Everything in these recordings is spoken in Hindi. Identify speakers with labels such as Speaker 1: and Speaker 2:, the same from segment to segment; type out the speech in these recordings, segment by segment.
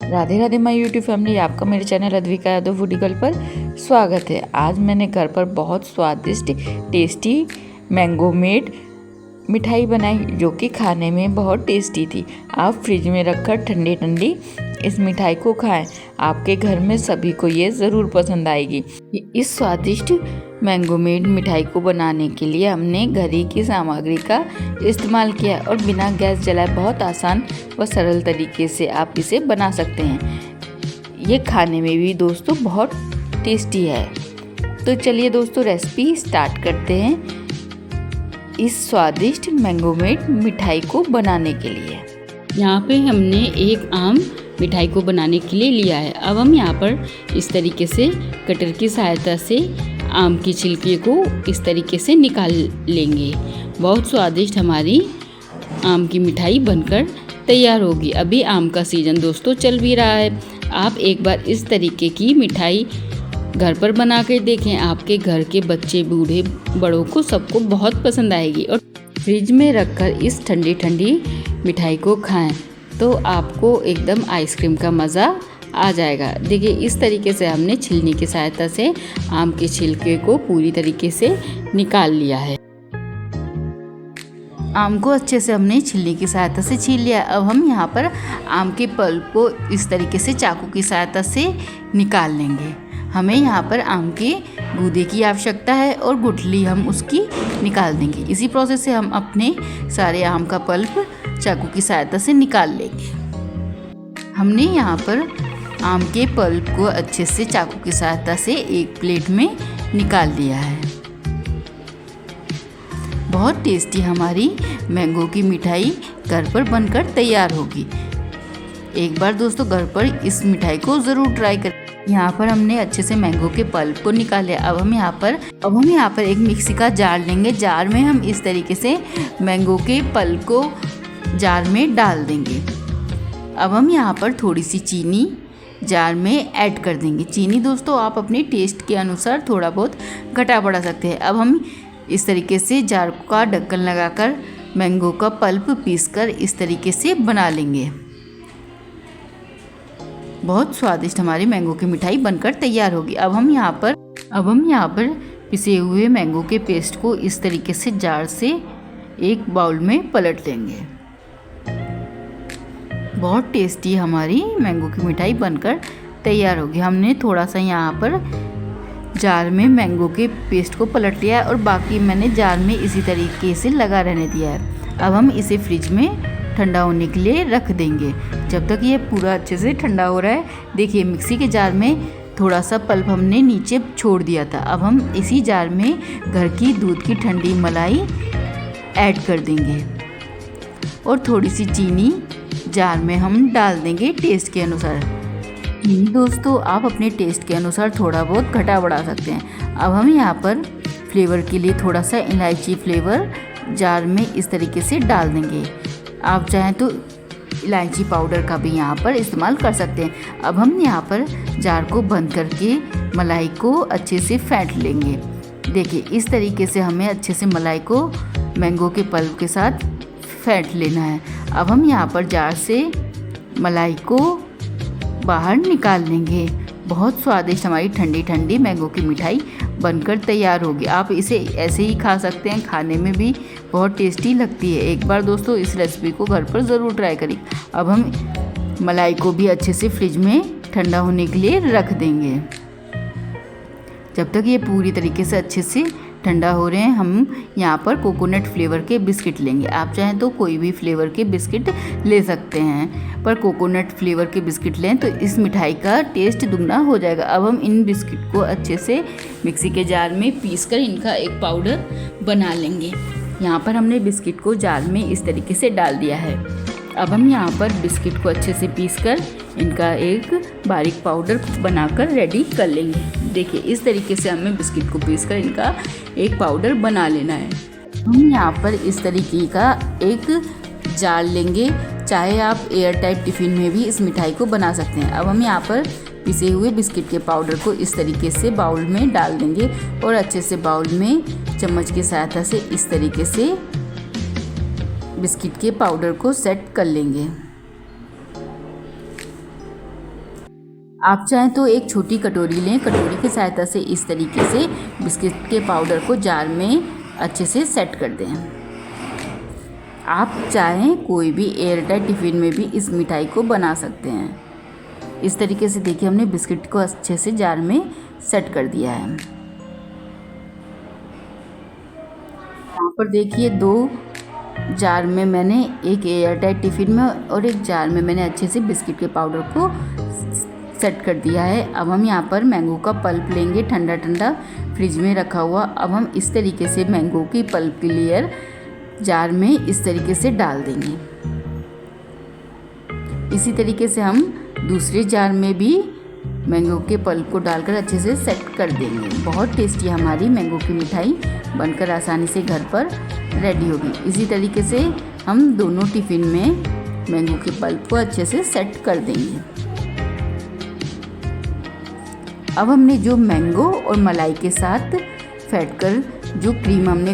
Speaker 1: Radhe Radhe my YouTube family, आपका मेरे channel Advika Yadav foodie girl पर स्वागत है। आज मैंने घर पर बहुत स्वादिष्ट टेस्टी मैंगो मेड मिठाई बनाई जो कि खाने में बहुत टेस्टी थी। आप फ्रिज में रखकर ठंडी ठंडी इस मिठाई को खाएं, आपके घर में सभी को ये ज़रूर पसंद आएगी। इस स्वादिष्ट मैंगो मेड मिठाई को बनाने के लिए हमने घर ही की सामग्री का इस्तेमाल किया और बिना गैस जलाए बहुत आसान व सरल तरीके से आप इसे बना सकते हैं। ये खाने में भी दोस्तों बहुत टेस्टी है। तो चलिए दोस्तों रेसिपी स्टार्ट करते हैं इस स्वादिष्ट मैंगो मेड मिठाई को बनाने के लिए।
Speaker 2: यहाँ पे हमने एक आम मिठाई को बनाने के लिए लिया है। अब हम यहाँ पर इस तरीके से कटर की सहायता से आम के छिलके को इस तरीके से निकाल लेंगे। बहुत स्वादिष्ट हमारी आम की मिठाई बनकर तैयार होगी। अभी आम का सीज़न दोस्तों चल भी रहा है। आप एक बार इस तरीके की मिठाई घर पर बना कर देखें, आपके घर के बच्चे बूढ़े बड़ों को सबको बहुत पसंद आएगी। और फ्रिज में रखकर इस ठंडी ठंडी मिठाई को खाएं तो आपको एकदम आइसक्रीम का मज़ा आ जाएगा। देखिए इस तरीके से हमने छीलने की सहायता से आम के छिलके को पूरी तरीके से निकाल लिया है। आम को अच्छे से हमने छीलने की सहायता से छील लिया। अब हम यहाँ पर आम के पल्प को इस तरीके से चाकू की सहायता से निकाल लेंगे। हमें यहाँ पर आम के गूदे की आवश्यकता है और गुठली हम उसकी निकाल देंगे। इसी प्रोसेस से हम अपने सारे आम का पल्प चाकू की सहायता से निकाल लेंगे। हमने यहाँ पर आम के पल्प को अच्छे से चाकू की सहायता से एक प्लेट में निकाल लिया है। बहुत टेस्टी हमारी मैंगो की मिठाई घर पर बनकर तैयार होगी। एक बार दोस्तों घर पर इस मिठाई को ज़रूर ट्राई करें। यहाँ पर हमने अच्छे से मैंगो के पल्प को निकाल लिया। अब हम यहाँ पर एक मिक्सी का जार लेंगे। जार में हम इस तरीके से मैंगो के पल्प को जार में डाल देंगे। अब हम यहाँ पर थोड़ी सी चीनी जार में ऐड कर देंगे। चीनी दोस्तों आप अपने टेस्ट के अनुसार थोड़ा बहुत घटा बढ़ा सकते हैं। अब हम इस तरीके से जार का ढक्कन लगाकर मैंगो का पल्प पीसकर इस तरीके से बना लेंगे। बहुत स्वादिष्ट हमारी मैंगो की मिठाई बनकर तैयार होगी। अब हम यहाँ पर पिसे हुए मैंगो के पेस्ट को इस तरीके से जार से एक बाउल में पलट लेंगे। बहुत टेस्टी हमारी मैंगो की मिठाई बनकर तैयार होगी। हमने थोड़ा सा यहाँ पर जार में मैंगो के पेस्ट को पलट लिया है और बाकी मैंने जार में इसी तरीके से लगा रहने दिया है। अब हम इसे फ्रिज में ठंडा होने के लिए रख देंगे। जब तक ये पूरा अच्छे से ठंडा हो रहा है, देखिए मिक्सी के जार में थोड़ा सा पल्प हमने नीचे छोड़ दिया था। अब हम इसी जार में घर की दूध की ठंडी मलाई ऐड कर देंगे और थोड़ी सी चीनी जार में हम डाल देंगे टेस्ट के अनुसार। चीनी दोस्तों आप अपने टेस्ट के अनुसार थोड़ा बहुत घटा बढ़ा सकते हैं। अब हम यहाँ पर फ्लेवर के लिए थोड़ा सा इलायची फ्लेवर जार में इस तरीके से डाल देंगे। आप चाहें तो इलायची पाउडर का भी यहाँ पर इस्तेमाल कर सकते हैं। अब हम यहाँ पर जार को बंद करके मलाई को अच्छे से फेंट लेंगे। देखिए इस तरीके से हमें अच्छे से मलाई को मैंगो के पल्प के साथ फेंट लेना है। अब हम यहाँ पर जार से मलाई को बाहर निकाल लेंगे। बहुत स्वादिष्ट हमारी ठंडी ठंडी मैंगो की मिठाई बनकर तैयार होगी। आप इसे ऐसे ही खा सकते हैं, खाने में भी बहुत टेस्टी लगती है। एक बार दोस्तों इस रेसिपी को घर पर ज़रूर ट्राई करें। अब हम मलाई को भी अच्छे से फ्रिज में ठंडा होने के लिए रख देंगे। जब तक ये पूरी तरीके से अच्छे से ठंडा हो रहे हैं, हम यहाँ पर कोकोनट फ्लेवर के बिस्किट लेंगे। आप चाहें तो कोई भी फ्लेवर के बिस्किट ले सकते हैं, पर कोकोनट फ्लेवर के बिस्किट लें तो इस मिठाई का टेस्ट दुगना हो जाएगा। अब हम इन बिस्किट को अच्छे से मिक्सी के जार में पीसकर इनका एक पाउडर बना लेंगे। यहाँ पर हमने बिस्किट को जार में इस तरीके से डाल दिया है। अब हम यहाँ पर बिस्किट को अच्छे से पीसकर इनका एक बारीक पाउडर बनाकर रेडी कर लेंगे। देखिए इस तरीके से हमें बिस्किट को पीसकर इनका एक पाउडर बना लेना है। हम यहाँ पर इस तरीके का एक जार लेंगे, चाहे आप एयर टाइट टिफ़िन में भी इस मिठाई को बना सकते हैं। अब हम यहाँ पर पिसे हुए बिस्किट के पाउडर को इस तरीके से बाउल में डाल देंगे और अच्छे से बाउल में चम्मच की सहायता से इस तरीके से बिस्किट के पाउडर को सेट कर लेंगे। आप चाहें तो एक छोटी कटोरी लें, कटोरी की सहायता से इस तरीके से बिस्किट के पाउडर को जार में अच्छे से सेट कर दें। आप चाहें कोई भी एयरटाइट टिफ़िन में भी इस मिठाई को बना सकते हैं। इस तरीके से देखिए हमने बिस्किट को अच्छे से जार में सेट कर दिया है। यहाँ पर देखिए 2 जार में मैंने एक एयरटाइट टिफ़िन में और एक जार में मैंने अच्छे से बिस्किट के पाउडर को सेट कर दिया है। अब हम यहाँ पर मैंगो का पल्प लेंगे, ठंडा ठंडा फ्रिज में रखा हुआ। अब हम इस तरीके से मैंगो की पल्प की लेयर जार में इस तरीके से डाल देंगे। इसी तरीके से हम दूसरे जार में भी मैंगो के पल्प को डालकर अच्छे से सेट कर देंगे। बहुत टेस्टी हमारी मैंगो की मिठाई बनकर आसानी से घर पर रेडी होगी। इसी तरीके से हम दोनों टिफ़िन में मैंगो के पल्प को अच्छे से सेट कर देंगे। अब हमने जो मैंगो और मलाई के साथ फेंट कर जो क्रीम हमने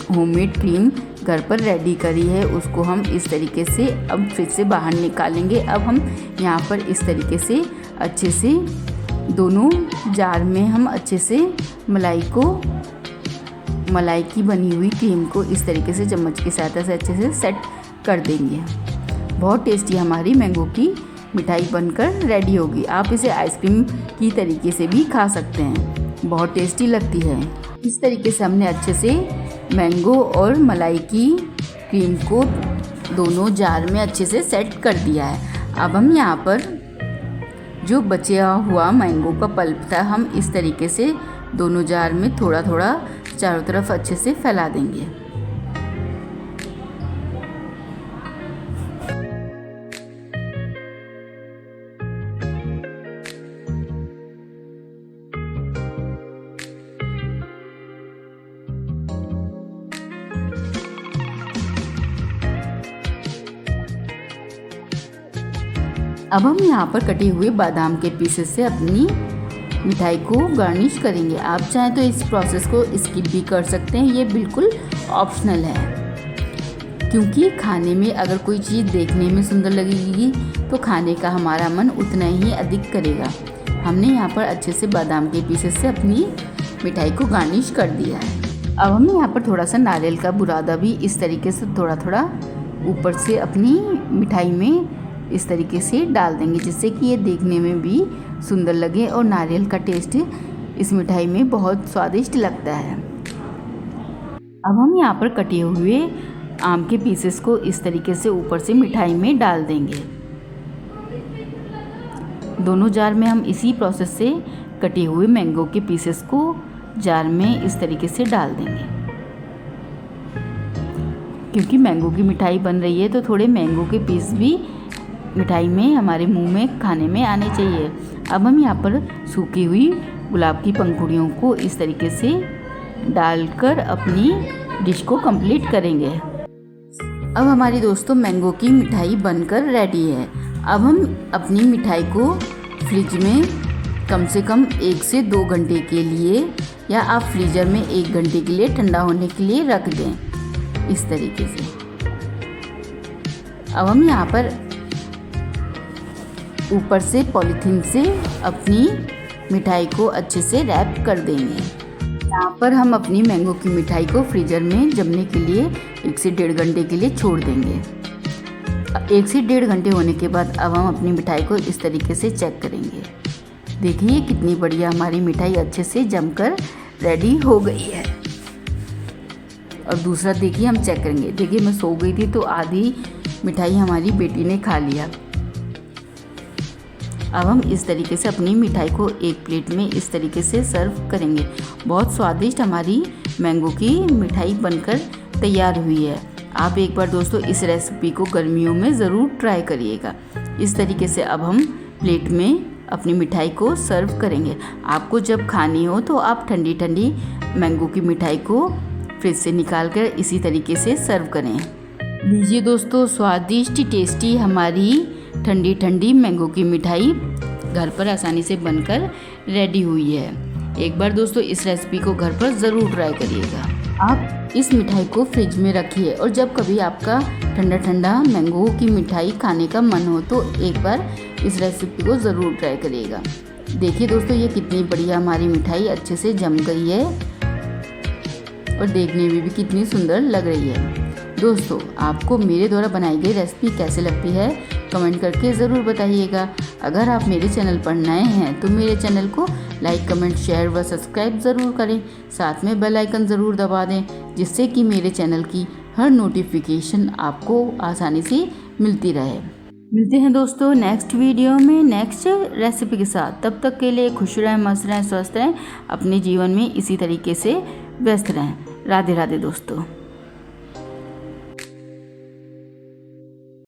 Speaker 2: होममेड क्रीम घर पर रेडी करी है, उसको हम इस तरीके से अब फ्रिज से बाहर निकालेंगे। अब हम यहाँ पर इस तरीके से अच्छे से दोनों जार में हम अच्छे से मलाई की बनी हुई क्रीम को इस तरीके से चम्मच की सहायता से अच्छे से सेट कर देंगे। बहुत टेस्टी हमारी मैंगो की मिठाई बनकर रेडी होगी। आप इसे आइसक्रीम की तरीके से भी खा सकते हैं, बहुत टेस्टी लगती है। इस तरीके से हमने अच्छे से मैंगो और मलाई की क्रीम को दोनों जार में अच्छे से सेट कर दिया है। अब हम यहाँ पर जो बचा हुआ मैंगो का पल्प था, हम इस तरीके से दोनों जार में थोड़ा थोड़ा चारों तरफ अच्छे से फैला देंगे। अब हम यहाँ पर कटे हुए बादाम के पीसेस से अपनी मिठाई को गार्निश करेंगे। आप चाहें तो इस प्रोसेस को स्किप भी कर सकते हैं, ये बिल्कुल ऑप्शनल है। क्योंकि खाने में अगर कोई चीज़ देखने में सुंदर लगेगी तो खाने का हमारा मन उतना ही अधिक करेगा। हमने यहाँ पर अच्छे से बादाम के पीसेस से अपनी मिठाई को गार्निश कर दिया है। अब हम यहाँ पर थोड़ा सा नारियल का बुरादा भी इस तरीके से थोड़ा थोड़ा ऊपर से अपनी मिठाई में इस तरीके से डाल देंगे, जिससे कि ये देखने में भी सुंदर लगे और नारियल का टेस्ट इस मिठाई में बहुत स्वादिष्ट लगता है। अब हम यहाँ पर कटे हुए आम के पीसेस को इस तरीके से ऊपर से मिठाई में डाल देंगे। दोनों जार में हम इसी प्रोसेस से कटे हुए मैंगो के पीसेस को जार में इस तरीके से डाल देंगे। क्योंकि मैंगो की मिठाई बन रही है तो थोड़े मैंगो के पीस भी मिठाई में हमारे मुंह में खाने में आने चाहिए। अब हम यहाँ पर सूखी हुई गुलाब की पंखुड़ियों को इस तरीके से डालकर अपनी डिश को कंप्लीट करेंगे। अब हमारी दोस्तों मैंगो की मिठाई बनकर रेडी है। अब हम अपनी मिठाई को फ्रिज में कम से कम 1 से 2 घंटे के लिए या आप फ्रीज़र में 1 घंटे के लिए ठंडा होने के लिए रख दें इस तरीके से। अब हम यहाँ पर ऊपर से पॉलीथीन से अपनी मिठाई को अच्छे से रैप कर देंगे। यहाँ पर हम अपनी मैंगो की मिठाई को फ्रीज़र में जमने के लिए 1 से 1.5 घंटे के लिए छोड़ देंगे। 1 से 1.5 घंटे होने के बाद अब हम अपनी मिठाई को इस तरीके से चेक करेंगे। देखिए कितनी बढ़िया हमारी मिठाई अच्छे से जमकर रेडी हो गई है। और दूसरा देखिए हम चेक करेंगे। देखिए मैं सो गई थी तो आधी मिठाई हमारी बेटी ने खा लिया। अब हम इस तरीके से अपनी मिठाई को एक प्लेट में इस तरीके से सर्व करेंगे। बहुत स्वादिष्ट हमारी मैंगो की मिठाई बनकर तैयार हुई है। आप एक बार दोस्तों इस रेसिपी को गर्मियों में ज़रूर ट्राई करिएगा। इस तरीके से अब हम प्लेट में अपनी मिठाई को सर्व करेंगे। आपको जब खानी हो तो आप ठंडी ठंडी मैंगो की मिठाई को फ्रिज से निकाल कर इसी तरीके से सर्व करें। लीजिए दोस्तों, स्वादिष्ट टेस्टी हमारी ठंडी ठंडी मैंगो की मिठाई घर पर आसानी से बनकर रेडी हुई है। एक बार दोस्तों इस रेसिपी को घर पर ज़रूर ट्राई करिएगा। आप इस मिठाई को फ्रिज में रखिए और जब कभी आपका ठंडा ठंडा मैंगो की मिठाई खाने का मन हो तो एक बार इस रेसिपी को ज़रूर ट्राई करिएगा। देखिए दोस्तों, ये कितनी बढ़िया हमारी मिठाई अच्छे से जम गई है और देखने में भी कितनी सुंदर लग रही है। दोस्तों, आपको मेरे द्वारा बनाई गई रेसिपी कैसे लगती है कमेंट करके ज़रूर बताइएगा। अगर आप मेरे चैनल पर नए हैं तो मेरे चैनल को लाइक, कमेंट, शेयर व सब्सक्राइब ज़रूर करें। साथ में बेल आइकन ज़रूर दबा दें जिससे कि मेरे चैनल की हर नोटिफिकेशन आपको आसानी से मिलती रहे। मिलते हैं दोस्तों नेक्स्ट वीडियो में नेक्स्ट रेसिपी के साथ। तब तक के लिए खुश रहें, मस्त रहें, स्वस्थ रहें, अपने जीवन में इसी तरीके से व्यस्त रहें। राधे राधे दोस्तों।